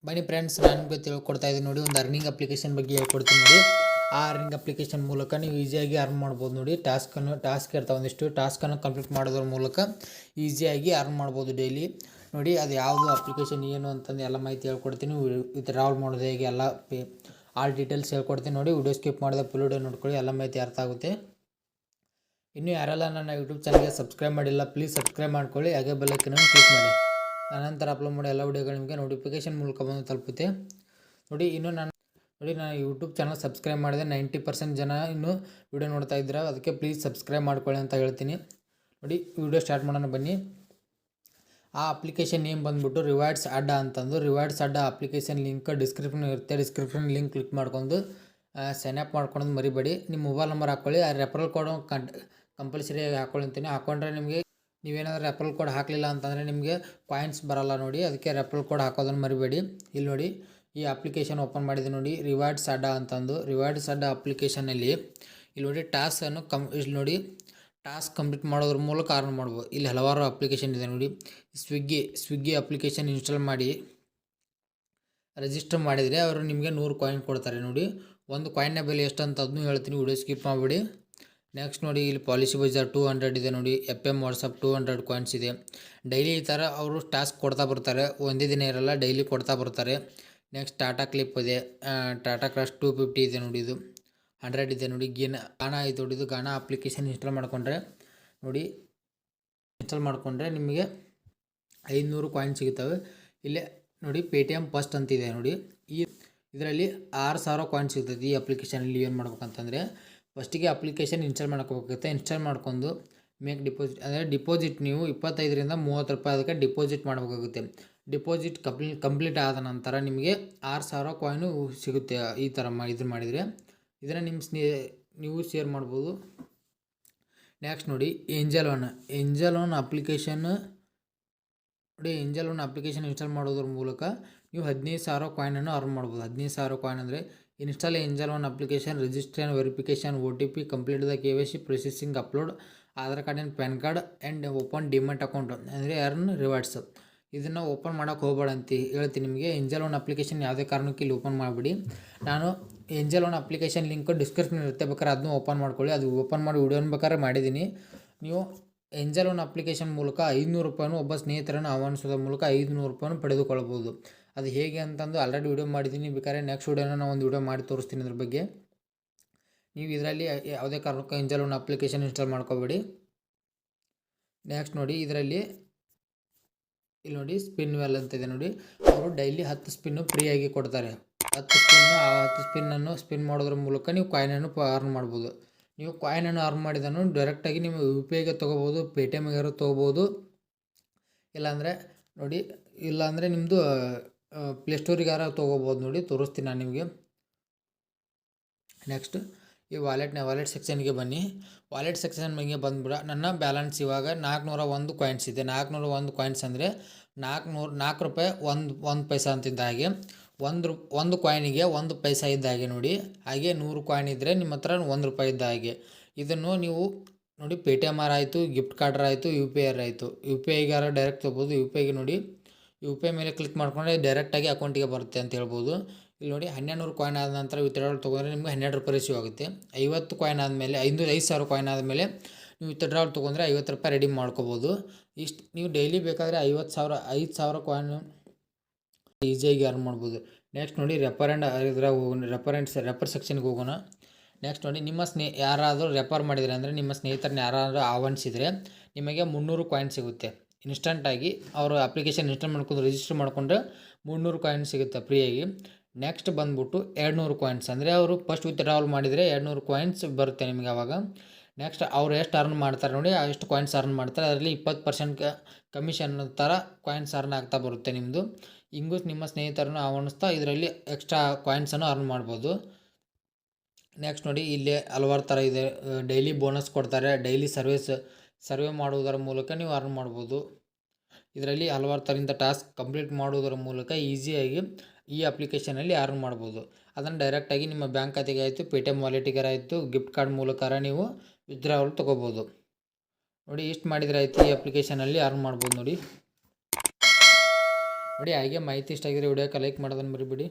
ಬನ್ನಿ ಫ್ರೆಂಡ್ಸ್, ನಾನು ನಿಮಗೆ ತಿಳ್ಕೊಡ್ತಾ ಇದ್ದೀನಿ ನೋಡಿ. ಒಂದು ಅರ್ನಿಂಗ್ ಅಪ್ಲಿಕೇಶನ್ ಬಗ್ಗೆ ಹೇಳ್ಕೊಡ್ತೀನಿ ನೋಡಿ. ಆ ಅರ್ನಿಂಗ್ ಅಪ್ಲಿಕೇಶನ್ ಮೂಲಕ ನೀವು ಈಸಿಯಾಗಿ ಅರ್ನ್ ಮಾಡ್ಬೋದು ನೋಡಿ. ಟಾಸ್ಕ್ ಇರ್ತಾವೆ, ಒಂದಿಷ್ಟು ಟಾಸ್ಕನ್ನು ಕಂಪ್ಲೀಟ್ ಮಾಡೋದ್ರ ಮೂಲಕ ಈಸಿಯಾಗಿ ಅರ್ನ್ ಮಾಡ್ಬೋದು ಡೈಲಿ ನೋಡಿ. ಅದು ಯಾವುದು ಅಪ್ಲಿಕೇಶನ್ ಏನು ಅಂತಂದು ಎಲ್ಲ ಮಾಹಿತಿ ಹೇಳ್ಕೊಡ್ತೀನಿ. ವಿತ್ಡ್ರಾವಲ್ ಮಾಡೋದು ಹೇಗೆ ಎಲ್ಲ ಆಲ್ ಡೀಟೇಲ್ಸ್ ಹೇಳ್ಕೊಡ್ತೀನಿ ನೋಡಿ. ವಿಡಿಯೋ ಸ್ಕಿಪ್ ಮಾಡಿದೆ ಫುಲ್ ವಿಡಿಯೋ ನೋಡ್ಕೊಳ್ಳಿ, ಎಲ್ಲ ಮಾಹಿತಿ ಅರ್ಥ ಆಗುತ್ತೆ. ಇನ್ನು ಯಾರೆಲ್ಲ ನನ್ನ ಯೂಟ್ಯೂಬ್ ಚಾನಲ್ಗೆ ಸಬ್ಸ್ಕ್ರೈಬ್ ಮಾಡಿಲ್ಲ, ಪ್ಲೀಸ್ ಸಬ್ಸ್ಕ್ರೈಬ್ ಮಾಡ್ಕೊಳ್ಳಿ, ಹಾಗೆ ಬೆಲ್ ಐಕನ್ ಕ್ಲಿಕ್ ಮಾಡಿ. ನಾನಂತರ ಅಪ್ಲೋಡ್ ಮಾಡೋ ಎಲ್ಲ ವಿಡಿಯೋಗಳು ನಿಮಗೆ ನೋಟಿಫಿಕೇಶನ್ ಮೂಲಕ ಬಂದು ತಲುಪುತ್ತೆ ನೋಡಿ. ನಾನು ಯೂಟ್ಯೂಬ್ ಚಾನಲ್ ಸಬ್ಸ್ಕ್ರೈಬ್ ಮಾಡಿದೆ. 90% ಜನ ಇನ್ನೂ ವಿಡಿಯೋ ನೋಡ್ತಾ ಇದ್ದೀರಾ, ಅದಕ್ಕೆ ಪ್ಲೀಸ್ ಸಬ್ಸ್ಕ್ರೈಬ್ ಮಾಡ್ಕೊಳ್ಳಿ ಅಂತ ಹೇಳ್ತೀನಿ ನೋಡಿ. ವಿಡಿಯೋ ಸ್ಟಾರ್ಟ್ ಮಾಡೋಣ ಬನ್ನಿ. ಆ ಅಪ್ಲಿಕೇಶನ್ ನೇಮ್ ಬಂದುಬಿಟ್ಟು ರಿವಾರ್ಡ್ಸ್ ಅಡ್ಡಾ ಅಂತಂದು. ರಿವಾರ್ಡ್ಸ್ ಅಡ್ಡಾ ಅಪ್ಲಿಕೇಶನ್ ಲಿಂಕ್ ಡಿಸ್ಕ್ರಿಪ್ಷನ್ ಇರುತ್ತೆ. ಡಿಸ್ಕ್ರಿಪ್ಷನ್ ಲಿಂಕ್ ಕ್ಲಿಕ್ ಮಾಡ್ಕೊಂಡು ಸೈನ್ ಅಪ್ ಮಾಡ್ಕೊಂಡು ಮರಿಬೇಡಿ. ನಿಮ್ಮ ಮೊಬೈಲ್ ನಂಬರ್ ಹಾಕ್ಕೊಳ್ಳಿ. ಆ ರೆಫರಲ್ ಕೋಡ್ ಕಂಪಲ್ಸರಿ ಹಾಕ್ಕೊಳ್ಳಿ ಅಂತೀನಿ. ಹಾಕ್ಕೊಂಡ್ರೆ ನಿಮಗೆ ನೀವೇನಾದರೂ ರೆಫರಲ್ ಕೋಡ್ ಹಾಕಲಿಲ್ಲ ಅಂತಂದರೆ ನಿಮಗೆ ಕಾಯಿನ್ಸ್ ಬರಲ್ಲ ನೋಡಿ. ಅದಕ್ಕೆ ರೆಫರಲ್ ಕೋಡ್ ಹಾಕೋದನ್ನು ಮರಿಬೇಡಿ. ಇಲ್ಲಿ ನೋಡಿ, ಈ ಅಪ್ಲಿಕೇಶನ್ ಓಪನ್ ಮಾಡಿದೆ ನೋಡಿ, ರಿವಾರ್ಡ್ಸ್ ಅಡ್ಡಾ ಅಂತಂದು. ರಿವಾರ್ಡ್ಸ್ ಅಡ್ಡಾ ಅಪ್ಲಿಕೇಶನಲ್ಲಿ ಇಲ್ಲಿ ನೋಡಿ ಇಲ್ಲಿ ನೋಡಿ ಟಾಸ್ಕ್ ಕಂಪ್ಲೀಟ್ ಮಾಡೋದ್ರ ಮೂಲಕ ಅರ್ನ್ ಮಾಡ್ಬೋದು. ಇಲ್ಲಿ ಹಲವಾರು ಅಪ್ಲಿಕೇಶನ್ ಇದೆ ನೋಡಿ. ಸ್ವಿಗ್ಗಿ ಅಪ್ಲಿಕೇಶನ್ ಇನ್ಸ್ಟಾಲ್ ಮಾಡಿ ರಿಜಿಸ್ಟರ್ ಮಾಡಿದರೆ ಅವರು ನಿಮಗೆ 100 ಕಾಯಿನ್ ಕೊಡ್ತಾರೆ ನೋಡಿ. ಒಂದು ಕಾಯಿನ್ನ ಬೆಲೆ ಎಷ್ಟು ಅಂತ ಅದನ್ನು ಹೇಳ್ತೀನಿ, ವಿಡಿಯೋ ಸ್ಕಿಪ್ ಮಾಡಿಬಿಡಿ. ನೆಕ್ಸ್ಟ್ ನೋಡಿ, ಇಲ್ಲಿ ಪಾಲಿಸಿ ಬಜಾರ್ 200 ಇದೆ ನೋಡಿ. FM ವಾಟ್ಸಪ್ 200 ಕಾಯಿನ್ಸ್ ಇದೆ. ಡೈಲಿ ಈ ಥರ ಅವರು ಟಾಸ್ಕ್ ಕೊಡ್ತಾ ಬರ್ತಾರೆ, ಒಂದೇ ದಿನ ಇರಲ್ಲ, ಡೈಲಿ ಕೊಡ್ತಾ ಬರ್ತಾರೆ. ನೆಕ್ಸ್ಟ್ ಟಾಟಾ ಕ್ಲಿಪ್ ಇದೆ, ಟಾಟಾ ಕ್ರಾಶ್ 250 ಇದೆ ನೋಡಿ. ಇದು 100 ಇದೆ ನೋಡಿ. ಗಾನಾ ಇದೆ ನೋಡಿ. ಇದು ಗಾನಾ ಅಪ್ಲಿಕೇಶನ್ ಇನ್ಸ್ಟಾಲ್ ಮಾಡಿಕೊಂಡ್ರೆ ನಿಮಗೆ 500 ಕಾಯಿನ್ ಸಿಗುತ್ತವೆ. ಇಲ್ಲೇ ನೋಡಿ ಪೇಟಿಎಮ್ ಫಸ್ಟ್ ಅಂತಿದೆ ನೋಡಿ. ಇದರಲ್ಲಿ 6000 ಕಾಯಿನ್ ಸಿಗ್ತದೆ. ಈ ಅಪ್ಲಿಕೇಶನಲ್ಲಿ ಏನು ಮಾಡ್ಬೇಕಂತಂದರೆ ಫಸ್ಟಿಗೆ ಅಪ್ಲಿಕೇಶನ್ ಇನ್ಸ್ಟಾಲ್ ಮಾಡ್ಕೋಬೇಕಾಗುತ್ತೆ. ಇನ್ಸ್ಟಾಲ್ ಮಾಡ್ಕೊಂಡು ಮೇಕ್ ಡಿಪಾಸಿಟ್ ಅಂದರೆ ಡಿಪಾಸಿಟ್ ನೀವು 25ರಿಂದ 30 ರೂಪಾಯಿ ಅದಕ್ಕೆ ಡಿಪಾಸಿಟ್ ಮಾಡಬೇಕಾಗುತ್ತೆ. ಡಿಪಾಸಿಟ್ ಕಂಪ್ಲೀಟ್ ಆದ ನಂತರ ನಿಮಗೆ 6000 ಕಾಯಿನು ಸಿಗುತ್ತೆ. ಈ ಥರ ಇದು ಮಾಡಿದರೆ ಇದನ್ನು ನೀವು ಶೇರ್ ಮಾಡ್ಬೋದು. ನೆಕ್ಸ್ಟ್ ನೋಡಿ, ಏಂಜಲ್ ಒನ್ ಅಪ್ಲಿಕೇಶನ್ ನೋಡಿ. ಏಂಜಲ್ ಒನ್ ಅಪ್ಲಿಕೇಶನ್ ಇನ್ಸ್ಟಾಲ್ ಮಾಡೋದ್ರ ಮೂಲಕ ನೀವು 15,000 ಕಾಯಿನನ್ನು ಅರ್ನ್ ಮಾಡ್ಬೋದು. 15,000 ಕಾಯಿನ್ ಅಂದರೆ install angel one application, registration, verification, OTP, complete the KYC, processing, upload Aadhaar card and PAN card and open demat account ಅಂದರೆ earn rewards. ಇದನ್ನು open ಮಾಡೋಕ್ಕೆ ಹೋಗಬೇಡ ಅಂತ ಹೇಳ್ತೀನಿ ನಿಮಗೆ. ಏಂಜಲ್ ಒನ್ ಅಪ್ಲಿಕೇಶನ್ ಯಾವುದೇ ಕಾರಣಕ್ಕೆ ಇಲ್ಲಿ ಓಪನ್ ಮಾಡಿಬಿಡಿ. ನಾನು angel one application link description ಇರುತ್ತೆ, ಬೇಕಾದ್ರೆ ಅದನ್ನು ಓಪನ್ ಮಾಡ್ಕೊಳ್ಳಿ. ಅದು ಓಪನ್ ಮಾಡಿ ವಿಡಿಯೋನ ಬೇಕಾದ್ರೆ ಮಾಡಿದ್ದೀನಿ. ನೀವು ಏಂಜಲ್ ಒನ್ ಅಪ್ಲಿಕೇಶನ್ ಮೂಲಕ 500 ರೂಪಾಯಿನೂ ಒಬ್ಬ ಸ್ನೇಹಿತರನ್ನು ಆಹ್ವಾನಿಸೋದ್ರ ಮೂಲಕ 500 ರೂಪಾಯಿನೂ ಪಡೆದುಕೊಳ್ಳಬಹುದು. ಅದು ಹೇಗೆ ಅಂತಂದು ಆಲ್ರೆಡಿ ವಿಡಿಯೋ ಮಾಡಿದ್ದೀನಿ. ಬೇಕಾದ್ರೆ ನೆಕ್ಸ್ಟ್ ವಿಡಿಯೋನ ನಾನು ಒಂದು ವಿಡಿಯೋ ಮಾಡಿ ತೋರಿಸ್ತೀನಿ ಅದ್ರ ಬಗ್ಗೆ. ನೀವು ಇದರಲ್ಲಿ ಯಾವುದೇ ಕಾರಣಕ್ಕೂ ಏಂಜಲ್ ಒನ್ ಅಪ್ಲಿಕೇಶನ್ ಇನ್ಸ್ಟಾಲ್ ಮಾಡ್ಕೋಬೇಡಿ. ನೆಕ್ಸ್ಟ್ ನೋಡಿ, ಇಲ್ಲಿ ನೋಡಿ ಸ್ಪಿನ್ ವೆಲ್ ಅಂತಿದೆ ನೋಡಿ. ಅವರು ಡೈಲಿ 10 ಸ್ಪಿನ್ನು ಫ್ರೀಯಾಗಿ ಕೊಡ್ತಾರೆ. 10 ಸ್ಪಿನ್ನನ್ನು ಸ್ಪಿನ್ ಮಾಡೋದ್ರ ಮೂಲಕ ನೀವು ಕಾಯಿನನ್ನು ಅರ್ನ್ ಮಾಡ್ಬೋದು. ನೀವು ಕಾಯಿನನ್ನು ಅರ್ನ್ ಮಾಡಿದನ್ನು ಡೈರೆಕ್ಟಾಗಿ ನೀವು UPIಗೆ ತೊಗೋಬೋದು, ಪೇಟಿಎಮ್ಗಾರು ತೊಗೋಬೋದು. ಇಲ್ಲಾಂದರೆ ನಿಮ್ಮದು ಪ್ಲೇಸ್ಟೋರಿಗಾರ ತೊಗೋಬೋದು ನೋಡಿ. ತೋರಿಸ್ತೀನಿ ನಾನು ನಿಮಗೆ. ನೆಕ್ಸ್ಟ್ ಈ ವಾಲೆಟ್ ಸೆಕ್ಷನ್ಗೆ ಬನ್ನಿ. ವಾಲೆಟ್ ಸೆಕ್ಷನ್ ಬಗ್ಗೆ ಬಂದುಬಿಡ. ನನ್ನ ಬ್ಯಾಲೆನ್ಸ್ ಇವಾಗ 401 ಕಾಯಿನ್ಸ್ ಇದೆ. 401 ಕಾಯಿನ್ಸ್ ಅಂದರೆ 4 ರೂಪಾಯಿ 1 ಪೈಸಾ ಅಂತಿದ್ದ ಹಾಗೆ, ಒಂದು ಕಾಯಿನಿಗೆ 1 ಪೈಸಾ ಇದ್ದ ಹಾಗೆ ನೋಡಿ. ಹಾಗೆ 100 ಕಾಯಿನ್ ಇದ್ದರೆ ನಿಮ್ಮ ಹತ್ರ 1 ರೂಪಾಯಿ ಇದ್ದ ಹಾಗೆ. ಇದನ್ನು ನೀವು ನೋಡಿ ಪೇಟಿಎಮ್ ಆಯಿತು, ಗಿಫ್ಟ್ ಕಾರ್ಡರ್ ಆಯಿತು, UPI ಆಯಿತು. UPIಗಾರ ಡೈರೆಕ್ಟ್ ತೊಗೋಬೋದು. UPIಗೆ ನೋಡಿ, UPI ಮೇಲೆ ಕ್ಲಿಕ್ ಮಾಡ್ಕೊಂಡ್ರೆ ಡೈರೆಕ್ಟಾಗಿ ಅಕೌಂಟಿಗೆ ಬರುತ್ತೆ ಅಂತ ಹೇಳ್ಬೋದು. ಇಲ್ಲಿ ನೋಡಿ 1200 ಕಾಯಿನ್ ಆದ ನಂತರ ವಿತ್ಡ್ರಾವಲ್ ತೊಗೊಂಡ್ರೆ ನಿಮಗೆ 12 ರೂಪಾಯಿ ರಿಸೀವ್ ಆಗುತ್ತೆ. 50 ಕಾಯಿನ್ ಆದಮೇಲೆ 5,000 ಕಾಯಿನ್ ಆದಮೇಲೆ ನೀವು ವಿತ್ಡ್ರಾವಲ್ ತೊಗೊಂಡ್ರೆ 50 ರೂಪಾಯಿ ರೆಡೀಮ್ ಮಾಡ್ಕೋಬೋದು. ಇಷ್ಟು ನೀವು ಡೈಲಿ ಬೇಕಾದರೆ 5,000 ಕಾಯಿನ್ ಈಸಿಯಾಗಿ ಅರ್ನ್ ಮಾಡ್ಬೋದು. ನೆಕ್ಸ್ಟ್ ನೋಡಿ, ರೆಫರ್ ಸೆಕ್ಷನ್ಗೆ ಹೋಗೋಣ. ನೆಕ್ಸ್ಟ್ ನೋಡಿ, ಯಾರಾದರೂ ರೆಫರ್ ಮಾಡಿದರೆ ಅಂದರೆ ನಿಮ್ಮ ಸ್ನೇಹಿತರನ್ನ ಯಾರಾದರೂ ಆಹ್ವಾನಿಸಿದರೆ ನಿಮಗೆ 300 ಕಾಯಿನ್ ಸಿಗುತ್ತೆ ಇನ್ಸ್ಟಂಟಾಗಿ. ಅವರು ಅಪ್ಲಿಕೇಶನ್ ಇನ್ಸ್ಟಾಲ್ ಮಾಡ್ಕೊಂಡು ರಿಜಿಸ್ಟರ್ ಮಾಡಿಕೊಂಡ್ರೆ 300 ಕಾಯಿನ್ ಸಿಗುತ್ತೆ ಫ್ರೀಯಾಗಿ. ನೆಕ್ಸ್ಟ್ ಬಂದುಬಿಟ್ಟು 200 ಕಾಯಿನ್ಸ್ ಅಂದರೆ ಅವರು ಫಸ್ಟ್ ವಿತ್ಡ್ರಾವಲ್ ಮಾಡಿದರೆ 200 ಕಾಯಿನ್ಸ್ ಬರುತ್ತೆ ನಿಮಗೆ ಆವಾಗ. ನೆಕ್ಸ್ಟ್ ಅವ್ರು ಎಷ್ಟು ಅರ್ನ್ ಮಾಡ್ತಾರೆ ನೋಡಿ, ಎಷ್ಟು ಕಾಯಿನ್ಸ್ ಅರ್ನ್ ಮಾಡ್ತಾರೆ ಅದರಲ್ಲಿ 20% ಕಮಿಷನ್ ಥರ ಕಾಯಿನ್ಸ್ ಅರ್ನ್ ಆಗ್ತಾ ಬರುತ್ತೆ ನಿಮ್ಮದು. ಹಿಂಗೂ ನಿಮ್ಮ ಸ್ನೇಹಿತರನ್ನು ಆಹ್ವಾನಿಸ್ತಾ ಇದರಲ್ಲಿ ಎಕ್ಸ್ಟ್ರಾ ಕಾಯಿನ್ಸನ್ನು ಅರ್ನ್ ಮಾಡ್ಬೋದು. ನೆಕ್ಸ್ಟ್ ನೋಡಿ, ಇಲ್ಲಿ ಹಲವಾರು ಥರ ಇದೆ. ಡೈಲಿ ಬೋನಸ್ ಕೊಡ್ತಾರೆ. ಡೈಲಿ ಸರ್ವೆ ಮಾಡುವುದರ ಮೂಲಕ ನೀವು ಅರ್ನ್ ಮಾಡ್ಬೋದು. ಇದರಲ್ಲಿ ಹಲವಾರು ಥರದಿಂದ ಟಾಸ್ಕ್ ಕಂಪ್ಲೀಟ್ ಮಾಡುವುದರ ಮೂಲಕ ಈಸಿಯಾಗಿ ಈ ಅಪ್ಲಿಕೇಶನಲ್ಲಿ ಅರ್ನ್ ಮಾಡ್ಬೋದು. ಅದನ್ನು ಡೈರೆಕ್ಟಾಗಿ ನಿಮ್ಮ ಬ್ಯಾಂಕ್ ಖಾತೆಗೆ ಆಯಿತು, ಪೇಟಿಎಮ್ ವಾಲೆಟಿಗಾರ ಆಯಿತು, ಗಿಫ್ಟ್ ಕಾರ್ಡ್ ಮೂಲಕ ನೀವು ವಿತ್ಡ್ರಾವಲ್ ತೊಗೋಬೋದು ನೋಡಿ. ಇಷ್ಟು ಮಾಡಿದರೆ ಆಯಿತು, ಈ ಅಪ್ಲಿಕೇಶನಲ್ಲಿ ಅರ್ನ್ ಮಾಡ್ಬೋದು ನೋಡಿ. ನೋಡಿ ಹಾಗೆ ಮಾಹಿತಿ ಇಷ್ಟ ಆಗಿದ್ರೆ ವಿಡಿಯೋಕ್ಕೆ ಲೈಕ್ ಮಾಡೋದನ್ನು ಮರಿಬೇಡಿ.